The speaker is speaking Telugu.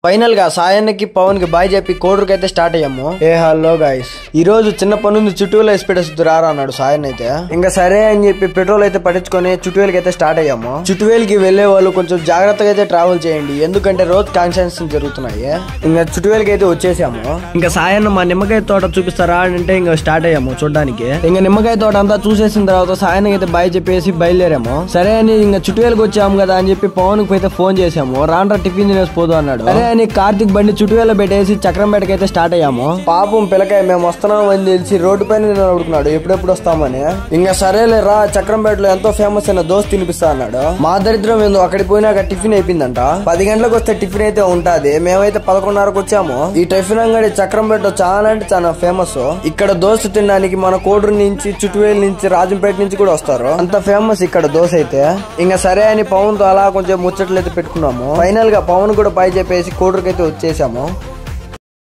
ఫైనల్ గా సాయన్నకి పవన్ కి బాయ్ చెప్పి కోడూరుకి అయితే స్టార్ట్ అయ్యాము. ఏ హలో గైస్, ఈ రోజు చిన్న పనుంది చుట్టూలో వేసి రారా అన్నాడు సాయన్ అయితే. ఇంకా సరే అని చెప్పి పెట్రోల్ అయితే పట్టించుకొని చుట్టువేలకి అయితే స్టార్ట్ అయ్యాము. చుట్టువేలకి వెళ్లే వాళ్ళు కొంచెం జాగ్రత్తగా అయితే ట్రావెల్ చేయండి, ఎందుకంటే రోడ్ కాన్షన్స్ జరుగుతున్నాయి. ఇంకా చుట్టువేలకి అయితే వచ్చేసాము. ఇంకా సాయన్న మా నిమ్మకాయ తోట చూపిస్తారా అంటే ఇంకా స్టార్ట్ అయ్యాము చూడడానికి. ఇంకా నిమ్మకాయ తోట అంతా చూసేసిన తర్వాత సాయన్నకి అయితే బాయ్ చెప్పేసి బయలుదేరాము. సరే అని ఇంకా చుట్టువేలకి వచ్చాము కదా అని చెప్పి పవన్ కి అయితే ఫోన్ చేసాము. రాండ్రా టిఫిన్ తినేసి పోదు అన్నాడు. అని కార్తిక్ బండి చుట్టువేల పెట్టేసి చక్రంపేటకి అయితే స్టార్ట్ అయ్యాము. పాపం పిల్లకాయ మేము వస్తున్నాం అని తెలిసి రోడ్డు పైన అడుగుతున్నాడు ఎప్పుడెప్పుడు వస్తామని. ఇంకా సరేలే రా, చక్రంపేటలో ఎంతో ఫేమస్ అయిన దోశ తినిపిస్తా అన్నాడు. మా దరిద్రం ఏందో అక్కడికి పోయినాక టిఫిన్ అయిపోయిందంట. 10 గంటలకు వస్తే టిఫిన్ అయితే ఉంటది, మేమైతే 11:30కు వచ్చాము. ఈ టిఫిన్ అంగడి చక్రంపేటలో చాలా అంటే చాలా ఫేమస్. ఇక్కడ దోశ తినడానికి మన కోడూరు నుంచి, చుట్టువేల నుంచి, రాజంపేట నుంచి కూడా వస్తారు. అంత ఫేమస్ ఇక్కడ దోశ అయితే. ఇంకా సరే అని పవన్ తో అలా కొంచెం ముచ్చట్లు అయితే పెట్టుకున్నాము. ఫైనల్ గా పవన్ కూడా పై చెప్పేసి కోడూరుకి అయితే వచ్చేసాము.